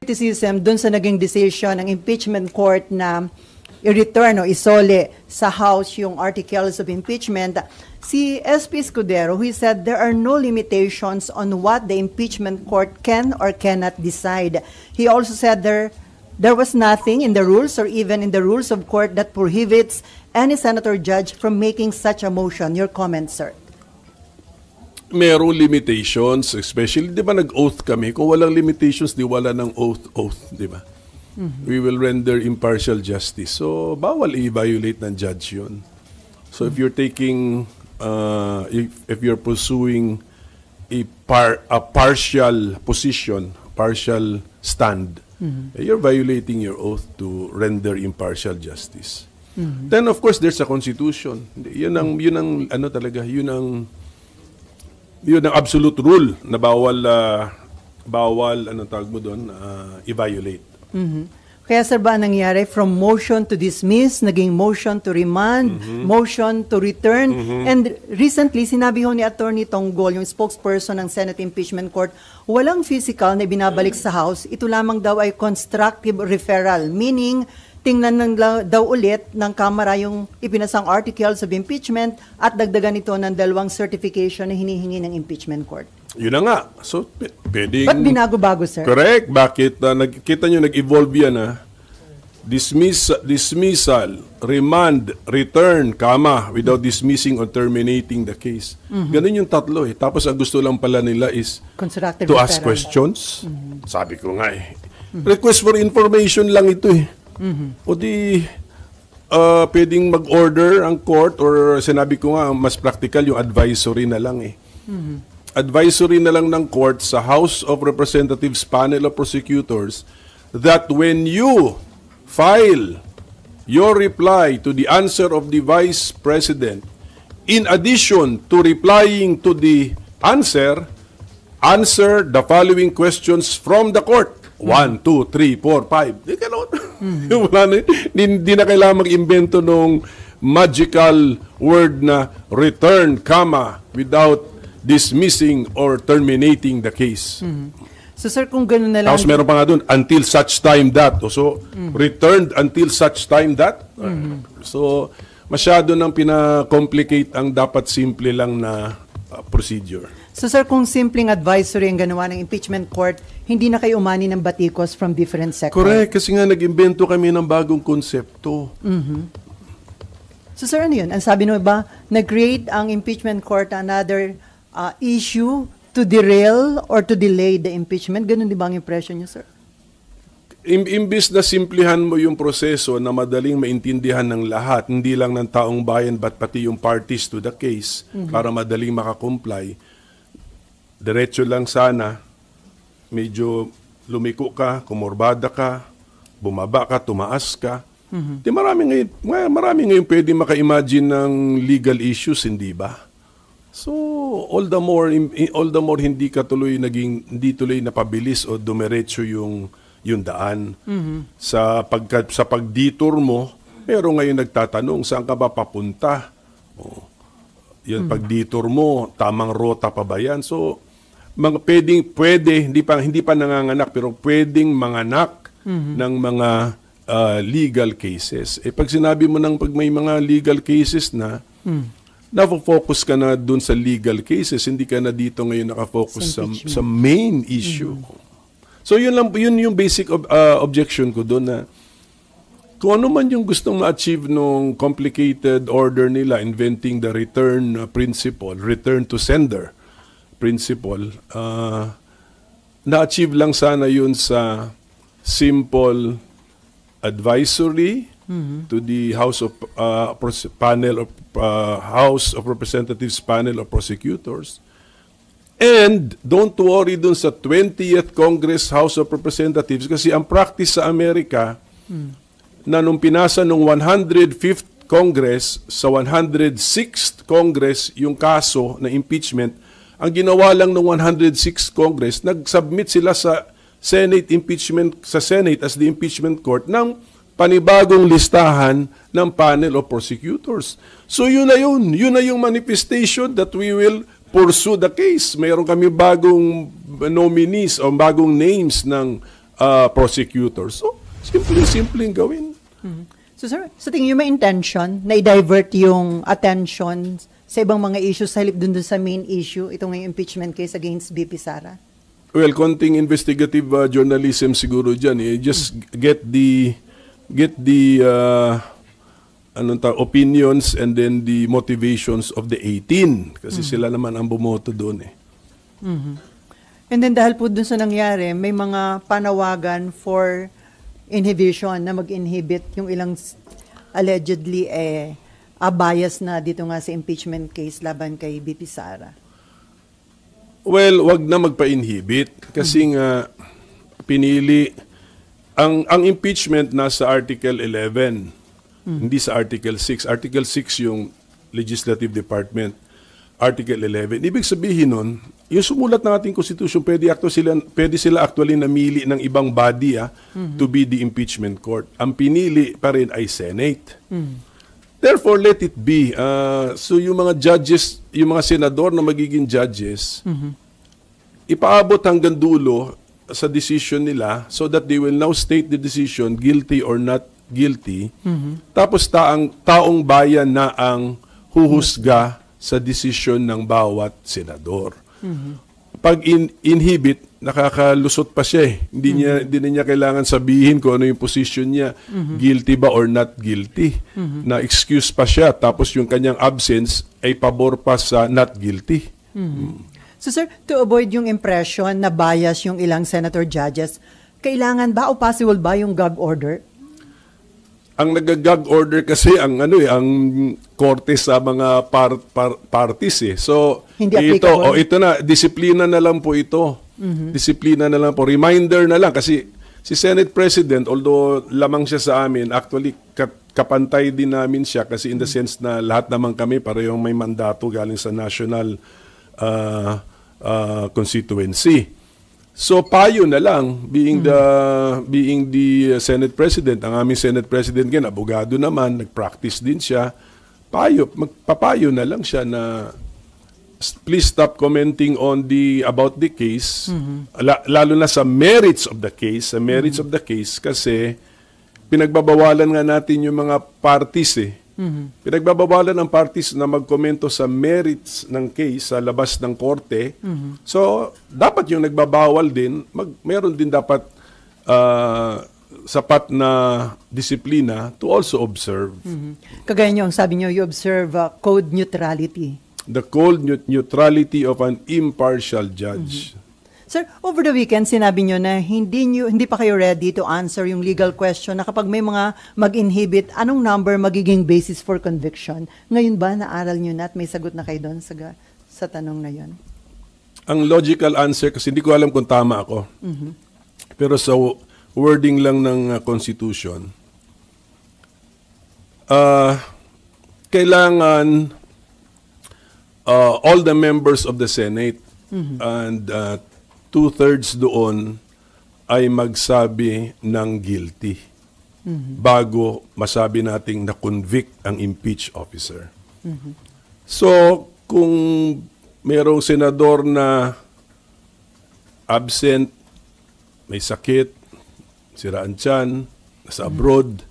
criticism dun sa naging decision ng impeachment court na i-return o isole sa House yung articles of impeachment, si SP Escudero, he said there are no limitations on what the impeachment court can or cannot decide. He also said there was nothing in the rules or even in the rules of court that prohibits any senator judge from making such a motion. Your comment, sir? Merong limitations, especially, di ba nag-oath kami? Kung walang limitations, di wala ng oath, di ba? We will render impartial justice. So, bawal i-violate ng judge yun. So, if you're taking, if you're pursuing a partial position, partial stand, you're violating your oath to render impartial justice. Then, of course, there's a constitution. Yun ang ano talaga, yun ang absolute rule na bawal ano tawag mo doon, i-violate. Kaya sir ba nangyari from motion to dismiss, naging motion to remand, motion to return, and recently sinabi ho ni Attorney Tonggol, yung spokesperson ng Senate Impeachment Court, walang physical na binabalik sa House, ito lamang daw ay constructive referral, meaning tingnan daw ulit ng Kamara yung ipinasang articles of impeachment at dagdagan ito ng 2 certification na hinihingi ng impeachment court. Yun na nga. So, pwedeng... Ba't binago-bago, sir? Correct. Bakit? Nakikita nyo, nag-evolve yan, ha? Dismissal, remand, return, without dismissing or terminating the case. Ganun yung tatlo, eh. Tapos ang gusto lang pala nila is constructive to ask questions. Sabi ko nga, eh. Request for information lang ito, eh. O di pwedeng mag-order ang court or sinabi ko nga mas practical yung advisory na lang eh. Advisory na lang ng court sa House of Representatives panel of prosecutors that when you file your reply to the answer of the Vice President, in addition to replying to the answer the following questions from the court. 1, 2, 3, 4, 5. Di gano'n. Di na kailangan mag-imbento nung magical word na return, without dismissing or terminating the case. So sir, kung gano'n na lang... Tapos meron pa nga doon, until such time that. So, returned until such time that. So, masyado nang pina-complicate ang dapat simple lang na procedure. So sir, kung simpleng advisory ang ganawa ng impeachment court, hindi na kayo umani ng batikos from different sectors? Correct, kasi nga nag-imbento kami ng bagong konsepto. So sir, ano yun? Ang sabi nyo ba, nag-create ang impeachment court another issue to derail or to delay the impeachment? Ganun di ba ang impression nyo, sir? Imbis na simplihan mo yung proseso na madaling maintindihan ng lahat, hindi lang ng taong bayan, but pati yung parties to the case, para madaling makakomply, diretso lang sana, medyo lumiko ka, kumorbada ka, bumaba ka, tumaas ka. Di marami ngayon pwede maka-imagine ng legal issues, hindi ba? So, all the more hindi hindi tuloy napabilis o dumiretso yung daan. Sa pag-detour mo, meron ngayon nagtatanong, saan ka ba papunta? Yung pag-detour mo, tamang rota pa ba yan? So, pwede, hindi pa nanganganak, pero pwedeng manganak ng mga legal cases. Pag sinabi mo pag may mga legal cases na, nafo-focus ka na dun sa legal cases, hindi ka na dito ngayon nakafocus sa main issue. So yun yung basic objection ko doon na kung ano man yung gustong ma-achieve nung complicated order nila, inventing the return principle, return to sender principle, na-achieve lang sana yun sa simple advisory to the House of House of Representatives panel of prosecutors. And don't worry dun sa 20th Congress House of Representatives kasi ang practice sa Amerika na nung pinasa nung 105th Congress sa 106th Congress yung kaso na impeachment, ang ginawa lang ng 106th Congress, nag-submit sila sa Senate as the impeachment court ng panibagong listahan ng panel of prosecutors. So yun na yung manifestation that we will pursue the case. Mayroon kami bagong nominees o bagong names ng prosecutor. So, simpleng gawin. So sir, sa tingin niyo may intention na i-divert yung attention sa ibang mga issues sa halip dun sa main issue, ito ngayong impeachment case against BP Sara? Well, konting investigative journalism siguro dyan. Just get the opinions and then the motivations of the 18. Kasi sila naman ang bumoto doon eh. And then dahil po dun sa nangyari, may mga panawagan for inhibition na mag-inhibit yung ilang allegedly bias na dito nga sa impeachment case laban kay BP Sara. Well, wag na magpa-inhibit kasi nga pinili ang impeachment nasa Article 11, hindi sa Article 6. Article 6 yung Legislative Department. Article 11. Ibig sabihin nun, yung sumulat ng ating Constitution, pwede sila actually namili ng ibang body to be the impeachment court. Ang pinili pa rin ay Senate. Therefore, let it be. So yung mga judges, yung mga senador na magiging judges, ipaabot hanggang dulo sa decision nila so that they will now state the decision, guilty or not guilty. Tapos taong bayan na ang huhusga sa desisyon ng bawat senador. Pag inhibit, nakakalusot pa siya eh. Hindi na niya kailangan sabihin kung ano yung position niya, guilty ba or not guilty. Na excuse pa siya, tapos yung kanyang absence ay pabor pa sa not guilty. So sir, to avoid yung impression na bias yung ilang senator judges, kailangan ba o possible ba yung gag order? Ang nag-gag order kasi ang korte sa mga parties eh. So Hindi ito na disiplina na lang po ito. Disiplina na lang po. Reminder na lang kasi si Senate President, although lamang siya sa amin, actually kapantay din namin siya kasi in the sense na lahat naman kami parehong may mandato galing sa national constituency. So payo na lang being the Senate President, ang aming Senate President ngayon, abogado naman, nag-practice din siya. Magpapayo na lang siya na please stop commenting on about the case, lalo na sa merits of the case, kasi pinagbabawalan nga natin yung mga parties eh. Pinagbabawalan ng parties na magkomento sa merits ng case sa labas ng korte. So, dapat yung nagbabawal din, meron din dapat sapat na disiplina to also observe. Kagaya nyo, ang sabi nyo, you observe code neutrality. The code neutrality of an impartial judge. Sir, over the weekend, sinabi nyo na hindi pa kayo ready to answer yung legal question na kapag may mga mag-inhibit, anong number magiging basis for conviction? Ngayon ba, naaral nyo na at may sagot na kayo doon sa tanong na yun? Ang logical answer, kasi hindi ko alam kung tama ako, pero sa wording lang ng Constitution, kailangan all the members of the Senate and 2/3 doon ay magsabi ng guilty bago masabi nating na-convict ang impeached officer. So, kung mayroong senador na absent, may sakit, siraan tiyan, nasa abroad,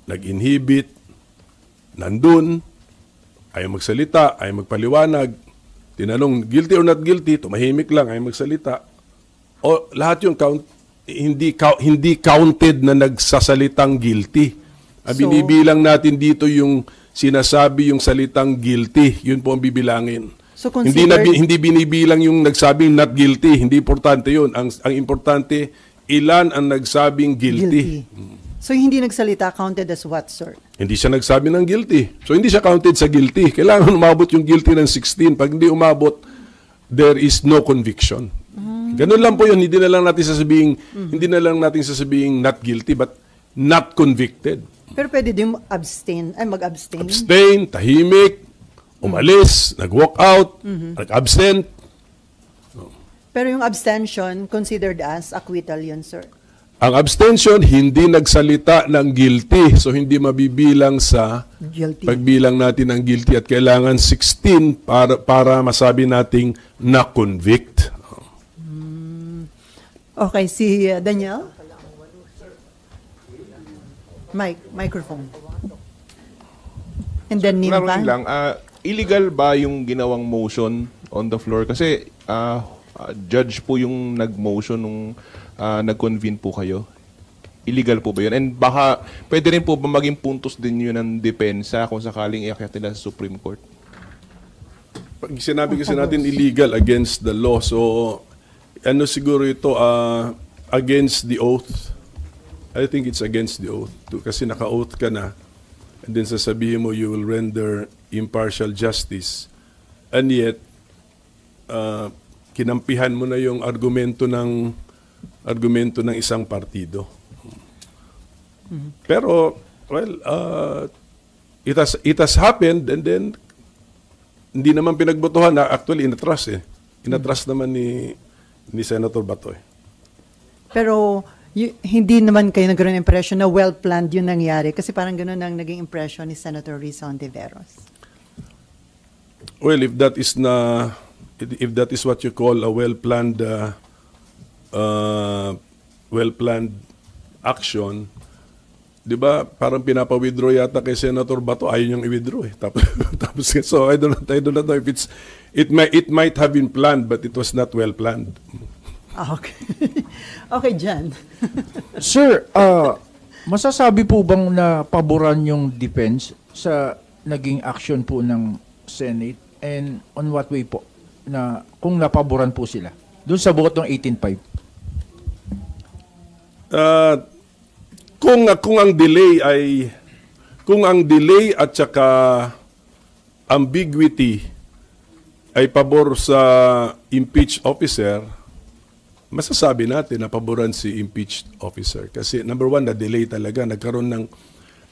nag-inhibit, nandun, ayaw magsalita, ayaw magpaliwanag, tinanong, guilty or not guilty, tumahimik lang, ay magsalita. O lahat yung hindi counted na nagsasalitang guilty. Binibilang natin dito yung sinasabi yung salitang guilty. Yun po ang bibilangin. So hindi binibilang yung nagsabing not guilty. Hindi importante yun. Ang importante, ilan ang nagsabing guilty. So hindi nagsalita counted as what, sir? Hindi siya nagsabi ng guilty. So hindi siya counted sa guilty. Kailangan umabot yung guilty ng 16. Pag hindi umabot, there is no conviction. Ganun lang po yun. Hindi na lang natin sasabing not guilty but not convicted. Pero pwede din mag-abstain. Abstain, tahimik, umalis, nag-walk out, nag-absent. Pero yung abstention considered as acquittal yun, sir? Ang abstention, hindi nagsalita ng guilty. So, hindi mabibilang sa guilty. Pagbilang natin ng guilty at kailangan 16 para masabi nating na-convict. Okay, si Daniel? Microphone. And then Klaruhin Nimpan? lang, illegal ba yung ginawang motion on the floor? Kasi judge po yung nag-motion nung nag-convene po kayo. Illegal po ba yun? And baka pwede rin po ba maging puntos din yun ng depensa kung sakaling iakyat nila sa Supreme Court? Pag sinabi kasi natin illegal against the law, so ano siguro ito, against the oath. I think it's against the oath. Kasi naka-oath ka na, and then sasabihin mo you will render impartial justice. And yet, kinampihan mo na yung argumento ng isang partido. Pero, well, it has happened, and then hindi naman pinagbotohan na actually inatras eh. Inatras naman ni Senator Bato eh. Pero hindi naman kayo nagkaroon ng impression na well-planned yung nangyari kasi parang gano'n ang naging impression ni Senator Risa Ontiveros. Well, if that is what you call a well-planned action, 'di ba? Parang pinapa-withdraw yata kay Senator Bato, ayaw niyang i-withdraw eh. Tapos so I don't know if it might have been planned but it was not well planned. Okay. Okay, Jan. Sir, masasabi po bang na paboran yung defense sa naging action po ng Senate, and on what way po na kung napaboran po sila doon sa buot ng 18.5? Kung ang delay at saka ambiguity ay pabor sa impeached officer, masasabi natin na paboran si impeached officer. Kasi number one, na-delay talaga.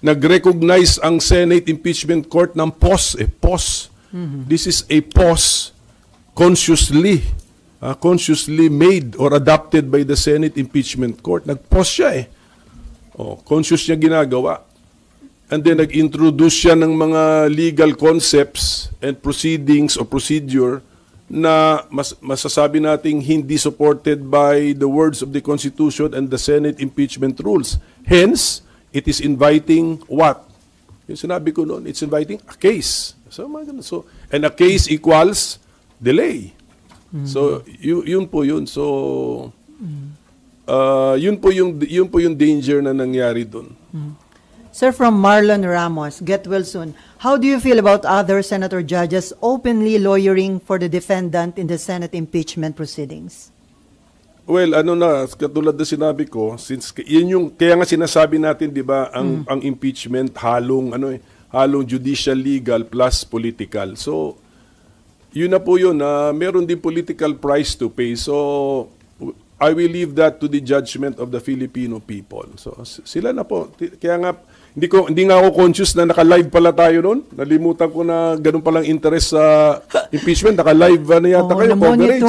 Nag-recognize ang Senate Impeachment Court ng pause. Pause. This is a pause consciously made or adopted by the Senate Impeachment Court. Nag-pause siya eh. Conscious niya ginagawa. And then nag-introduce siya ng mga legal concepts and proceedings or procedure na masasabi nating hindi supported by the words of the Constitution and the Senate impeachment rules. Hence, it is inviting what? Yung sinabi ko noon, it's inviting a case. And a case equals delay. So, yun po yun. So, yun po yung danger na nangyari doon. Sir, from Marlon Ramos, get well soon. How do you feel about other senator judges openly lawyering for the defendant in the Senate impeachment proceedings? Well, katulad na sinabi ko, since kaya nga sinasabi natin, 'di ba, ang impeachment halong judicial legal plus political. So, yun na po yun, meron din political price to pay. So, I will leave that to the judgment of the Filipino people. So, sila na po. Kaya nga, hindi nga ako conscious na naka-live pala tayo noon. Nalimutan ko na ganun palang interest sa impeachment. Naka-live na yata kayo, coverage.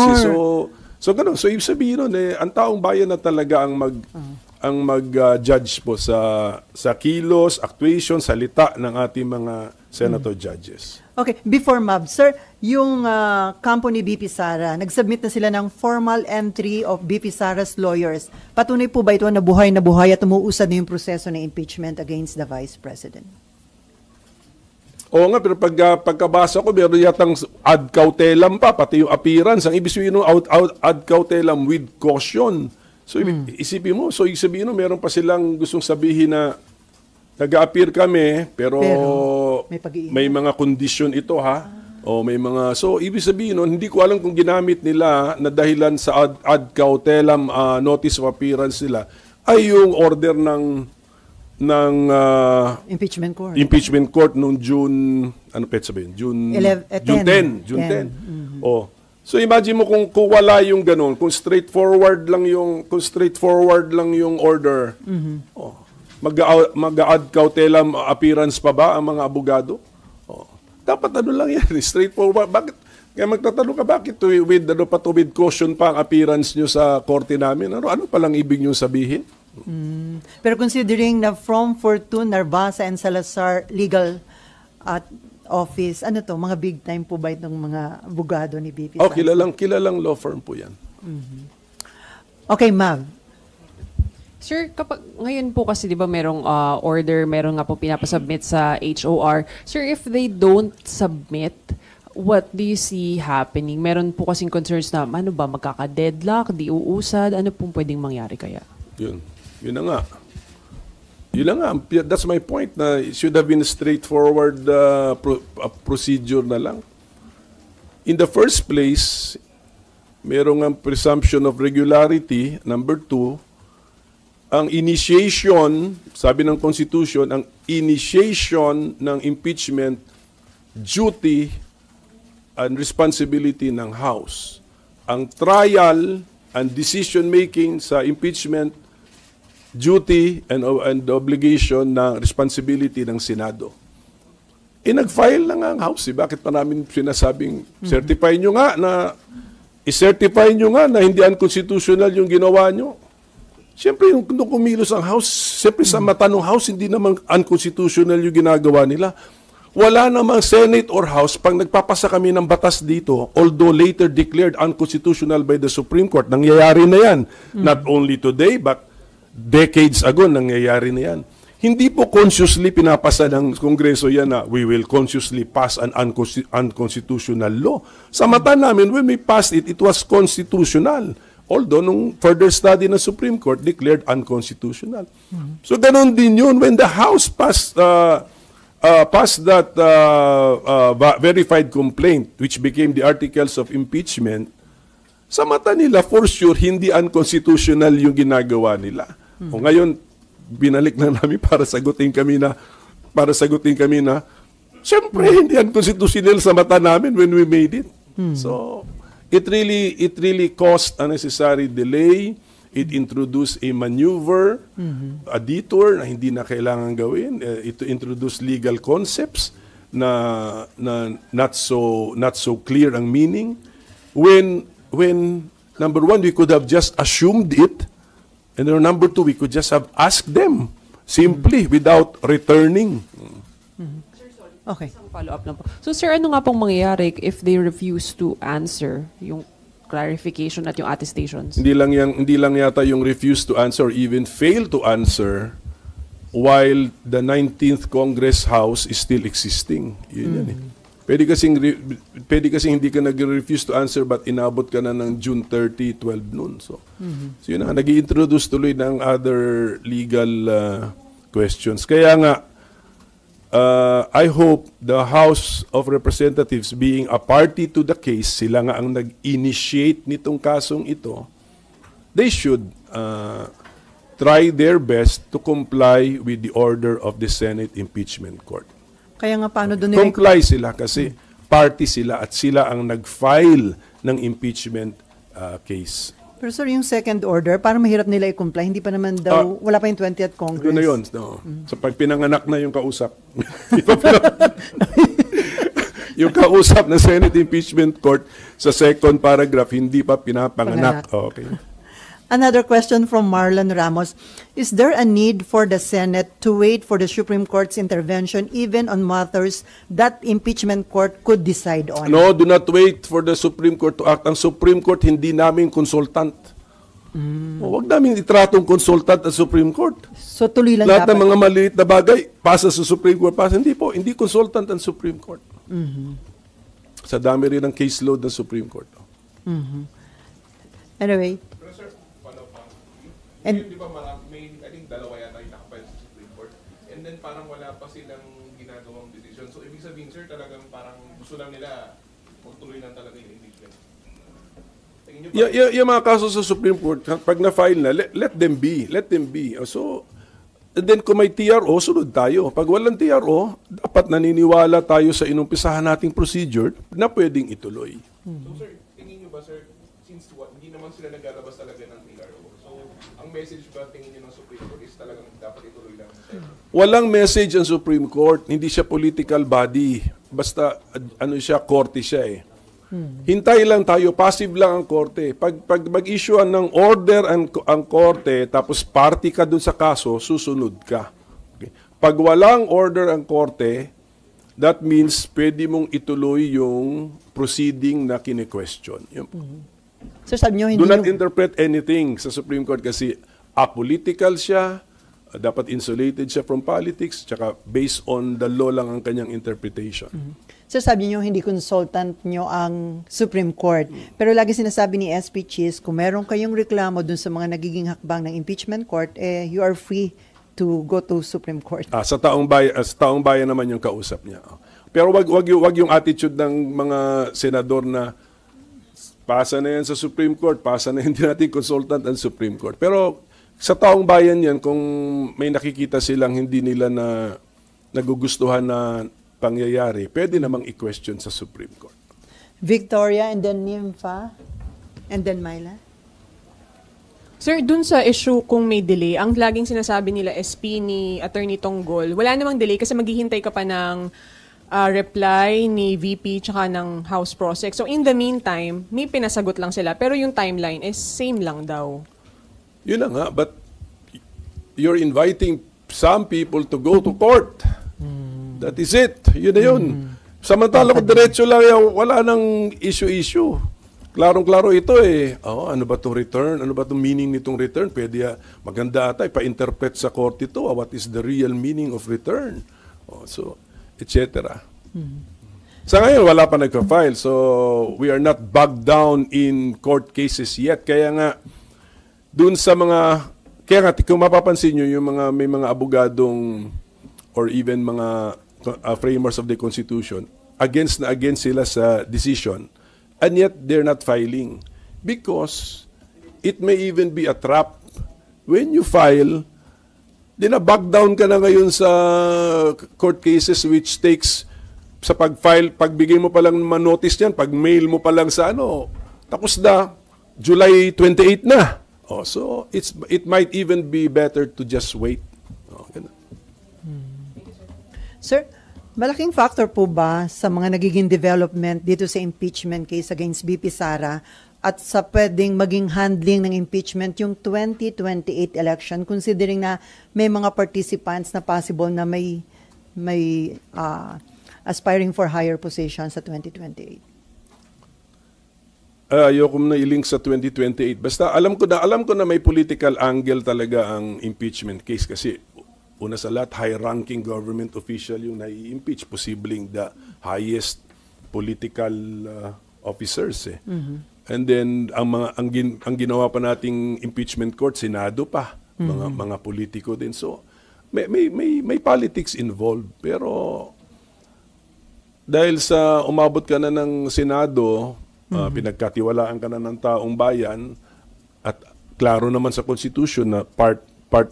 So ganun. So ibig sabihin nun, ang taong bayan na talaga ang mag-judge po sa kilos, actuation, salita ng ating mga senator judges. Okay, before Mab, sir, yung kampo ni BP Sara, nag-submit na sila ng formal entry of BP Sara's lawyers. Patunay po ba ito na buhay at umuusad na yung proseso ng impeachment against the Vice President? Oo nga, pero pagkabasa ko, meron yatang ad cautelam pa, pati yung appearance. Ang ibig sabihin ng ad cautelam with caution. So, isipin mo, so ibig sabihin mo, meron pa silang gustong sabihin na nag-a-appear kami, pero may mga kondisyon ito ha. May mga, so ibig sabihin nun, hindi ko alam kung ginamit nila na dahilan sa ad cautelam notice of appearance nila ay yung order ng impeachment court noong June, ano pa sabihin? June 10. So imagine mo kung wala yung ganun, kung straightforward lang yung order. Mag-ad cautelam appearance pa ba ang mga abogado? Dapat lang yan, straightforward. Bakit? Kaya magtatanong ka, bakit with caution pa ang appearance nyo sa korte namin? Ano palang ibig nyo sabihin? Pero considering na from Fortune, Narvasa, and Salazar legal office, mga big time po ba itong mga abogado ni BP? Kilalang law firm po yan. Okay, Mav. Sir, kapag ngayon po kasi 'di ba merong order, meron nga po pinapasubmit sa HOR. Sir, if they don't submit, what do you see happening? Meron po kasing concerns na ano ba, magkaka-deadlock, di uusad, ano pong pwedeng mangyari kaya? Yun. Yun na nga. Yun na nga. That's my point na it should have been a straightforward procedure na lang. In the first place, merong ang presumption of regularity. Number 2, ang initiation, sabi ng Constitution, ang initiation ng impeachment duty and responsibility ng House. Ang trial and decision-making sa impeachment duty and obligation ng responsibility ng Senado. Nag-file na nga ang House. Bakit pa namin sinasabing, certify nyo nga na, i-certify nyo nga na hindi unconstitutional yung ginawa nyo. Siyempre, nung kumilos ang House, siyempre sa mata ng House, hindi naman unconstitutional yung ginagawa nila. Wala namang Senate or House pag nagpapasa kami ng batas dito, although later declared unconstitutional by the Supreme Court. Nangyayari na yan. Not only today, but decades ago, nangyayari na yan. Hindi po consciously pinapasa ng Kongreso yan na we will consciously pass an unconstitutional law. Sa mata namin, when we passed it, it was constitutional. Although, nung further study ng Supreme Court, declared unconstitutional. So, ganun din yun. When the House passed that verified complaint, which became the articles of impeachment, sa mata nila, for sure, hindi unconstitutional yung ginagawa nila. O ngayon, binalik na namin para sagutin kami na, siyempre, hindi unconstitutional sa mata namin when we made it. So, it really caused unnecessary delay. It introduced a maneuver, a detour na hindi na kailangan gawin. It introduced legal concepts na not so clear ang meaning. When number 1, we could have just assumed it, and then number 2, we could just have asked them simply without returning. Okay. Isang follow-up lang po. So sir, ano nga pong mangyayari if they refuse to answer yung clarification at yung attestations? Hindi lang yata yung refuse to answer or even fail to answer while the 19th Congress House is still existing. Yun yan eh. Pwede kasing hindi ka nag-refuse to answer but inabot ka na ng June 30, 12 noon. So yun na, nag-i-introduce tuloy ng other legal questions. Kaya nga, I hope the House of Representatives, being a party to the case, sila nga ang nag-initiate nitong kasong ito, they should try their best to comply with the order of the Senate Impeachment Court. Kaya nga paano doon Comply sila kasi party sila at sila ang nag-file ng impeachment case. Pero sir, yung second order, parang mahirap nila i-comply. Hindi pa naman daw, wala pa yung 20th Congress. Yun na yun. No. So pag pinanganak na yung kausap, yung kausap ng Senate Impeachment Court sa second paragraph, hindi pa pinapanganak. Okay. Another question from Marlon Ramos. Is there a need for the Senate to wait for the Supreme Court's intervention even on matters that impeachment court could decide on? No, do not wait for the Supreme Court to act. Ang Supreme Court, hindi namin consultant. Huwag namin itratong consultant ang Supreme Court. So tuloy lang Lahat dapat. ng mga maliit na bagay, pasa sa Supreme Court. Pasa. Hindi po, hindi consultant ang Supreme Court. Sa dami rin ng caseload ng Supreme Court. Anyway. And di ba may, I think dalawa yata yung nakapile sa Supreme Court. And then parang wala pa silang ginagawang decision. So ibig sabihin sir, talagang parang gusto lang nila magtuloy lang talaga yung impeachment. Yung mga kaso sa Supreme Court, pag na-file na, let them be. Let them be. So, and then kung may TRO, sunod tayo. Pag walang TRO, dapat naniniwala tayo sa inumpisahan nating procedure na pwedeng ituloy. So sir, tingin nyo ba sir, since hindi naman sila naglalabas talaga ng TRO, so ang message ba tingin nyo ng Supreme Court is talagang dapat ituloy lang? Walang message ang Supreme Court. Hindi siya political body. Basta, korte siya eh. Hintay lang tayo, passive lang ang korte. Pag mag-issue ng order ang korte, tapos party ka dun sa kaso, susunod ka. Okay. Pag walang order ang korte, that means pwede mong ituloy yung proceeding na kine-question. Sir, sabi nyo, hindi Do not nyo- interpret anything sa Supreme Court kasi apolitical siya, dapat insulated siya from politics, tsaka based on the law lang ang kanyang interpretation. Sir, sabi nyo, hindi consultant nyo ang Supreme Court. Pero lagi sinasabi ni SP Cheese, kung meron kayong reklamo dun sa mga nagiging hakbang ng impeachment court, you are free to go to Supreme Court. Sa taong bayan naman yung kausap niya. Pero wag yung attitude ng mga senador na pasa na yan sa Supreme Court, pasa na hindi natin consultant ang Supreme Court. Pero sa taong bayan yan, kung may nakikita silang hindi nila na nagugustuhan na pangyayari, pwede namang i-question sa Supreme Court. Victoria, and then Nympha, and then Myla. Sir, dun sa issue kung may delay, ang laging sinasabi nila SP ni Attorney Tonggol, wala namang delay kasi maghihintay ka pa ng reply ni VP tsaka ng House Prosec. So in the meantime, may pinasagot lang sila pero yung timeline is same lang daw. Yun na nga, but you're inviting some people to go to court. That is it. Yun na yun. Samantalang diretso lang yan, wala nang issue-issue. Klarong-klaro ito eh. Ano ba itong return? Ano ba itong meaning nitong return? Pwede maganda ata, ipa-interpret sa court ito. What is the real meaning of return? So, etc. Sa ngayon, wala pa nagka-file. So, we are not bogged down in court cases yet. Kaya nga, dun sa mga, kaya nga, kung mapapansin nyo, yung mga, may mga abogadong or even mga framers of the Constitution, against sila sa decision, and yet they're not filing. Because it may even be a trap. When you file, back down ka na ngayon sa court cases which takes, sa pag-file, pagbigay mo pa lang ma-notice yan, pag-mail mo pa lang sa tapos na, July 28 na. So it might even be better to just wait. Ganun. Sir, malaking factor po ba sa mga nagiging development dito sa impeachment case against BP Sara at sa pwedeng maging handling ng impeachment yung 2028 election, considering na may mga participants na possible na may aspiring for higher position sa 2028? Ayoko na i-link sa 2028. Basta alam ko na may political angle talaga ang impeachment case kasi una sa lahat, high-ranking government official yung nai-impeach, posibleng the highest political officers. And then ang ginawa pa nating impeachment court, Senado pa, mga politiko din. So may politics involved. Pero dahil sa umabot ka na ng Senado, pinagkatiwalaan ka na ng taong bayan, at klaro naman sa Constitution na part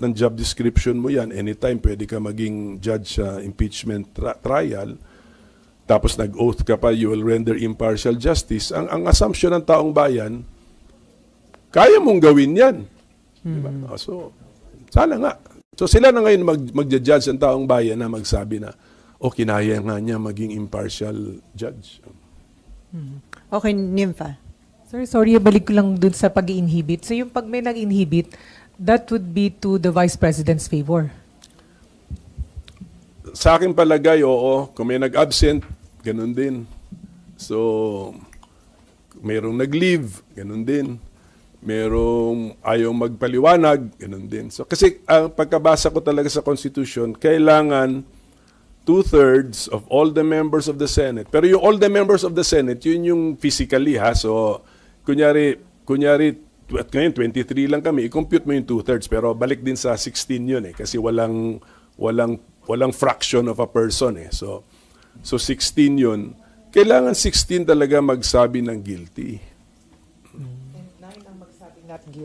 ng job description mo yan, anytime pwede ka maging judge sa impeachment trial, tapos nag-oath ka pa, you will render impartial justice. Ang assumption ng taong bayan, kaya mong gawin yan. Diba? So, sana nga. So, sila na ngayon magja-judge ang taong bayan na magsabi na, kinaya nga niya maging impartial judge. Okay, Nympha. Sir, sorry, balik ko lang dun sa pag-inhibit. So yung pag may nag-inhibit, that would be to the Vice President's favor? Sa akin palagay, oo. Kung may nag-absent, ganun din. So, mayroong nag-leave, ganun din. Mayroong ayaw magpaliwanag, ganun din. So, kasi ang pagkabasa ko talaga sa Constitution, kailangan 2/3 of all the members of the Senate. Pero yung all the members of the Senate, yun yung physically, ha? So, kunyari, at ngayon 23 lang kami, i-compute mo yung 2/3, pero balik din sa 16 yun kasi walang fraction of a person So 16 yun. Kailangan 16 talaga magsabi ng guilty.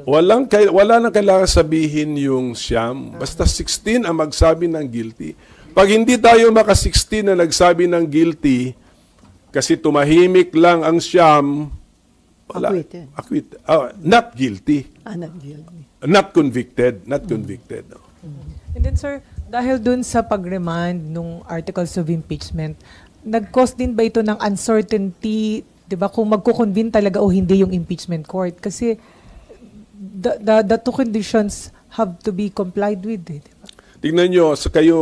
Wala nang kailangan sabihin yung siyam. Basta 16 ang magsabi ng guilty. Pag hindi tayo maka-16 na nagsabi ng guilty, kasi tumahimik lang ang siyam, Acquitted. Not guilty. Not guilty. Not convicted. Not convicted. And then sir, dahil dun sa pag-remand nung articles of impeachment, nag-cause din ba ito ng uncertainty, 'di ba, kung magko-convene talaga o hindi yung impeachment court? Kasi the two conditions have to be complied with. Diba? Tingnan nyo,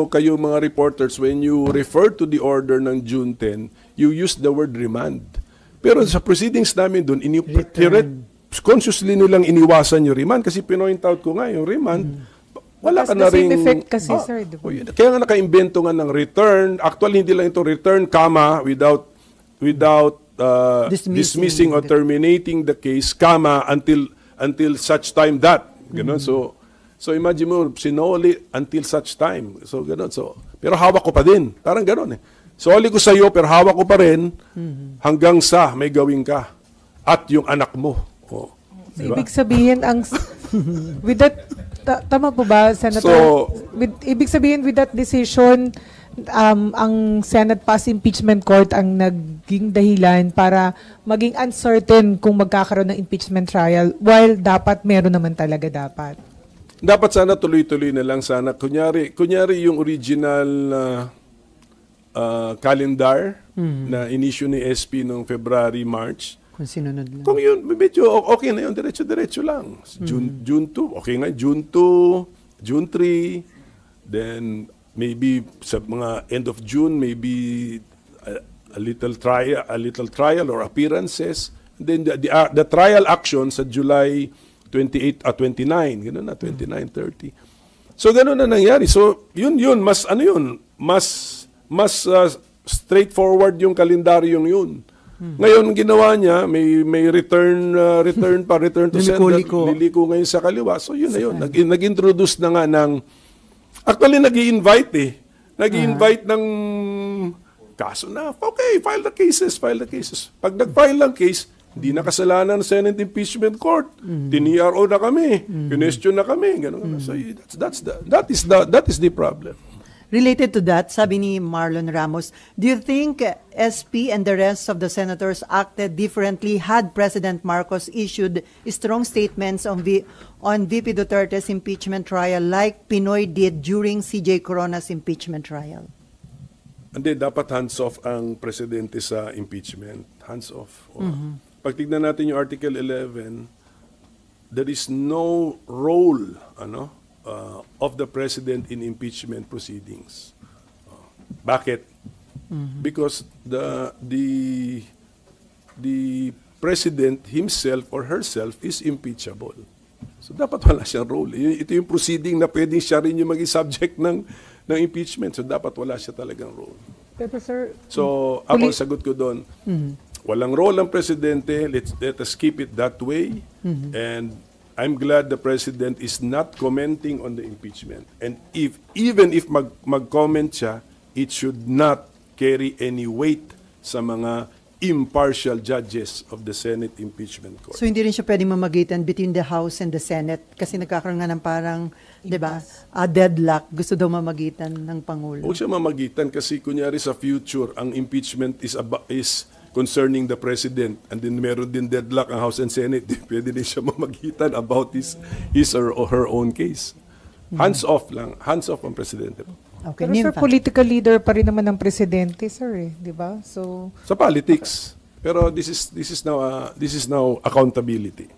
kayo mga reporters, when you refer to the order ng June 10, you use the word remand. Pero sa proceedings namin doon, consciously nilang iniwasan yung remand kasi pinoint out ko nga yung remand, wala ka Has na the same ring... effect kasi, sir, di ba? Kaya nga nakaimbento nga ng return. Actually, hindi lang ito return, comma, without dismissing or terminating the case, comma, until such time that. Ganun. So imagine mo, sinoli until such time. So ganun. So, pero hawak ko pa din. Parang ganun eh. Soli ko sa iyo, pero hawak ko pa rin hanggang sa may gawin ka. At yung anak mo. Oh, So, diba? ibig sabihin, with that, tama po ba, Senator? So, Ibig sabihin, with that decision, ang Senate Pass Impeachment Court ang naging dahilan para maging uncertain kung magkakaroon ng impeachment trial, while dapat meron naman talaga dapat. dapat sana tuloy-tuloy na lang sana. Kunyari yung original calendar na inisyu ni SP noong February, March. Kung sinunod lang. Kung yun, medyo okay na yun, diretso-diretso lang. June 2, okay nga, June 2, June 3, then maybe sa mga end of June, maybe a little trial or appearances. And then the trial action sa July 28 at 29, gano'n na, 29, 30. So gano'n na nangyari. So yun, mas straightforward yung kalendaryong yun. Ngayon, ginawa niya, may return to sender, liliko ngayon sa kaliwa. So yun na yun. Nag-introduce na nga ng, actually nag-i-invite Nag-i-invite ng kaso na, okay, file the cases. Pag nag-file ng case, hindi na kasalanan ng Senate Impeachment Court. Tiniyaro na kami. Question na kami. Ganun. So that is the problem. Related to that, sabi ni Marlon Ramos, do you think SP and the rest of the senators acted differently had President Marcos issued strong statements on VP Duterte's impeachment trial like Pinoy did during CJ Corona's impeachment trial? Hindi, dapat hands-off ang presidente sa impeachment. Hands-off. Pag tignan natin yung Article 11, there is no role, of the president in impeachment proceedings. Bakit? Because the president himself or herself is impeachable. So dapat wala siyang role. Ito yung proceeding na pwedeng siya rin yung maging subject ng impeachment. So dapat wala siya talagang role. Pero sir, So ako sagot ko doon, walang role ang presidente. Let us keep it that way. And I'm glad the president is not commenting on the impeachment. And even if mag-comment siya, it should not carry any weight sa mga impartial judges of the Senate Impeachment Court. So hindi rin siya pwedeng mamagitan between the House and the Senate kasi nagkakaroon nga ng parang, di ba, deadlock. Gusto daw mamagitan ng Pangulo. Huwag siya mamagitan kasi kunyari sa future, ang impeachment is concerning the president, and then meron din deadlock ang House and Senate, pwede din siya mamagitan about his or her own case. Hands off ang presidente. Okay, pero sir, Nympha. political leader pa rin naman ng presidente, sir, di ba? So, Sa politics. Pero this is now accountability.